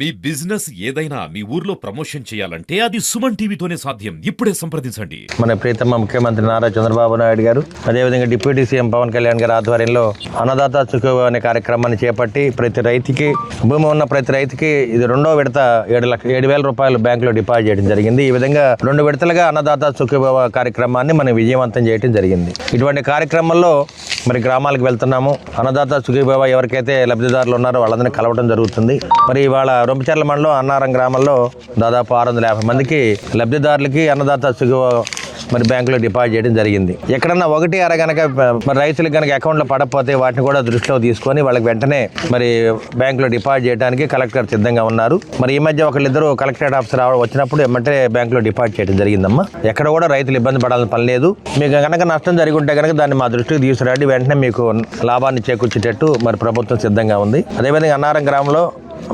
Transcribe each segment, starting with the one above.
మీ business ఏదైనా మీ ఊర్లో promotion చేయాలంటే అది సుమన్ టీవీతోనే సాధ్యం. ఇప్పుడే సంప్రదించండి. మన ప్రీతమ ముఖ్యమంత్రి నారా చంద్రబాబు నాయుడు గారు, అదేవిధంగా డిప్యూటీ సీఎం పవన్ కళ్యాణ్ గారి ఆధ్వర్యంలో అన్నదాత సుఖీభవ అనే కార్యక్రమాన్ని చేపట్టి ప్రతి రైతుకి, భూమి ఉన్న ప్రతి రైతుకి ఇది రెండో విడత 7,000 రూపాయలు బ్యాంకులో డిపాజిట్ చేయడం జరిగింది. ఈ విధంగా 2 విడతలుగా అన్నదాత సుఖీభవ కార్యక్రమాన్ని మనం విజయవంతం చేయడం జరిగింది. ఇటువంటి కార్యక్రమంలో మరి గ్రామాలకు వెళ్తున్నాము. అన్నదాత సుఖీభవ ఎవరికైతే లబ్ధిదారులు ఉన్నారో వాళ్ళందరినీ కలవడం జరుగుతుంది. మరి ఇవాళ రొంపిచెర్ల మండలం అన్నారం గ్రామంలో దాదాపు 650 మందికి లబ్ధిదారులకి అన్నదాత సుఖీభవ మరి బ్యాంకులో డిపాజిట్ చేయడం జరిగింది. ఎక్కడన్నా 1-6 కనుక మరి రైతులకు కనుక అకౌంట్లో పడకపోతే వాటిని కూడా దృష్టిలో తీసుకొని వాళ్ళకి వెంటనే మరి బ్యాంకులో డిపాజిట్ చేయడానికి కలెక్టర్ సిద్ధంగా ఉన్నారు. మరి ఈ మధ్య ఒకళ్ళిద్దరు కలెక్టరేట్ ఆఫీసర్ వచ్చినప్పుడు ఏమంటే బ్యాంకులో డిపాజిట్ చేయడం జరిగిందమ్మా. ఎక్కడ కూడా రైతులు ఇబ్బంది పడాలని పని లేదు. మీకు కనుక నష్టం జరిగి ఉంటే కనుక దాన్ని మా దృష్టికి తీసుకురండి, వెంటనే మీకు లాభాన్ని చేకూర్చేటట్టు మరి ప్రభుత్వం సిద్ధంగా ఉంది. అదేవిధంగా అన్నారం గ్రామంలో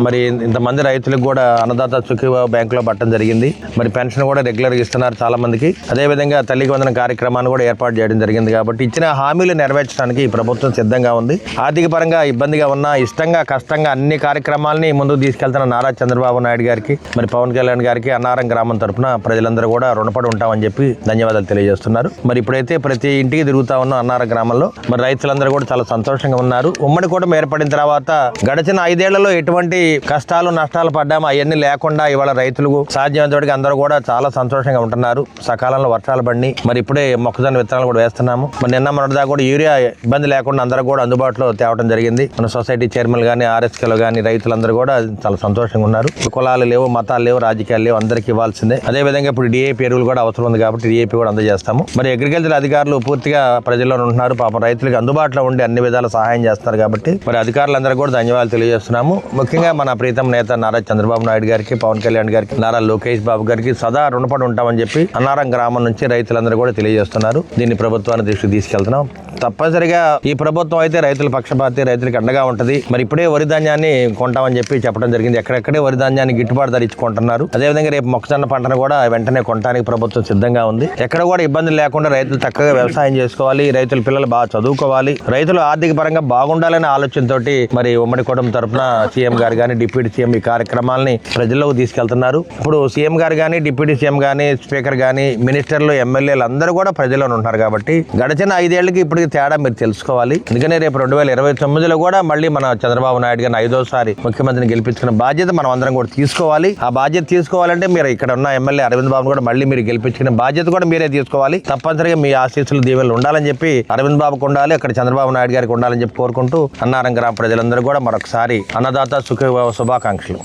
మరి ఇంతమంది రైతులకు కూడా అన్నదాత సుఖీభవ బ్యాంకులో పట్టడం జరిగింది. మరి పెన్షన్ కూడా రెగ్యులర్గా ఇస్తున్నారు చాలా మందికి. అదేవిధంగా తల్లికి వందనం కార్యక్రమాన్ని కూడా ఏర్పాటు చేయడం జరిగింది. కాబట్టి ఇచ్చిన హామీలు నెరవేర్చడానికి ఈ ప్రభుత్వం సిద్ధంగా ఉంది. ఆర్థిక పరంగా ఇబ్బందిగా ఉన్నా ఇష్టంగా కష్టంగా అన్ని కార్యక్రమాలని ముందుకు తీసుకెళ్తున్న నారా చంద్రబాబు నాయుడు గారికి, మరి పవన్ కళ్యాణ్ గారికి అన్నారం గ్రామం తరఫున ప్రజలందరూ కూడా రుణపడి ఉంటామని చెప్పి ధన్యవాదాలు తెలియజేస్తున్నారు. మరి ఇప్పుడైతే ప్రతి ఇంటికి తిరుగుతా ఉన్న అన్నారం గ్రామంలో మరి రైతులందరూ కూడా చాలా సంతోషంగా ఉన్నారు. ఉమ్మడి కూటమి ఏర్పడిన తర్వాత గడిచిన 5 ఏళ్లలో ఎటువంటి కష్టాలు నష్టాలు పడ్డాము అవన్నీ లేకుండా ఇవాళ రైతులకు సాధ్యమైనంతవరకు అందరూ కూడా చాలా సంతోషంగా ఉంటున్నారు. సకాలంలో వర్షాలు పడి మరి ఇప్పుడే మొక్కజొన్న విత్తనాలు కూడా వేస్తున్నాము. మరి నిన్న మొన్నటిదాకా కూడా యూరియా ఇబ్బంది లేకుండా అందరూ కూడా అందుబాటులో తేవడం జరిగింది. మన సొసైటీ చైర్మన్ కానీ ఆర్ఎస్కేలు కానీ రైతులందరూ కూడా చాలా సంతోషంగా ఉన్నారు. కులాలు లేవు, మతాలు లేవు, రాజకీయాలు లేవు, అందరికీ ఇవ్వాల్సిందే. అదేవిధంగా ఇప్పుడు డిఏపీ ఎరువులు కూడా అవసరం ఉంది కాబట్టి డిఏపీ కూడా అందజేస్తాము. మరి అగ్రికల్చర్ అధికారులు పూర్తిగా ప్రజల్లో ఉంటున్నారు. పాపం రైతులకు అందుబాటులో ఉండి అన్ని విధాల సహాయం చేస్తారు కాబట్టి మరి అధికారులందరూ కూడా ధన్యవాదాలు తెలియజేస్తున్నాము. ముఖ్యంగా మన ప్రీతం నేత నారా చంద్రబాబు నాయుడు గారికి, పవన్ కళ్యాణ్ గారికి, నారా లోకేష్ బాబు గారికి సదా రుణపడి ఉంటామని చెప్పి అన్నారం గ్రామం నుంచి రైతులందరూ కూడా తెలియజేస్తున్నారు. దీన్ని ప్రభుత్వాన్ని దృష్టికి తీసుకెళ్తున్నాం. తప్పనిసరిగా ఈ ప్రభుత్వం అయితే రైతుల పక్షపాతి, రైతులకు అండగా ఉంటుంది. మరి ఇప్పుడే వరి ధాన్యాన్ని కొంటామని చెప్పి చెప్పడం జరిగింది. ఎక్కడెక్కడే వరి ధాన్యాన్ని గిట్టుబాటు ధర ఇచ్చుకుంటున్నారు. అదేవిధంగా రేపు మొక్కజొన్న పంటను కూడా వెంటనే కొనడానికి ప్రభుత్వం సిద్ధంగా ఉంది. ఎక్కడ కూడా ఇబ్బందులు లేకుండా రైతులు చక్కగా వ్యవసాయం చేసుకోవాలి, రైతుల పిల్లలు బాగా చదువుకోవాలి, రైతులు ఆర్థిక పరంగా బాగుండాలనే ఆలోచనతోటి మరి ఉమ్మడి కుటుంబం తరఫున సీఎం గారు కానీ డిప్యూటీ సీఎం ఈ కార్యక్రమాలని ప్రజల్లోకి తీసుకెళ్తున్నారు. ఇప్పుడు సీఎం గారు కానీ డిప్యూటీ సీఎం కానీ స్పీకర్ కానీ మినిస్టర్లు ఎమ్మెల్యేలు అందరూ కూడా ప్రజల్లో ఉంటారు. కాబట్టి గడిచిన 5 ఏళ్ళకి ఇప్పటికి తేడా మీరు తెలుసుకోవాలి. అందుకనే రేపు 2029లో కూడా మళ్ళీ మన చంద్రబాబు నాయుడు గారిని 5వ సారి ముఖ్యమంత్రిని గెలిపించుకున్న బాధ్యత మనం అందరం కూడా తీసుకోవాలి. ఆ బాధ్యత తీసుకోవాలంటే మీరు ఇక్కడ ఉన్న ఎమ్మెల్యే అరవింద్ బాబును కూడా మళ్ళీ మీరు గెలిపించుకునే బాధ్యత కూడా మీరే తీసుకోవాలి. తప్పనిసరిగా మీ ఆశీస్సులు దీవెనలు ఉండాలని చెప్పి అరవింద్ బాబుకు ఉండాలి, అక్కడ చంద్రబాబు నాయుడు గారికి ఉండాలని చెప్పి కోరుకుంటూ అన్నారం గ్రామ ప్రజలందరూ కూడా మరొకసారి అన్నదాత సుఖీభవ శుభాకాంక్షలు.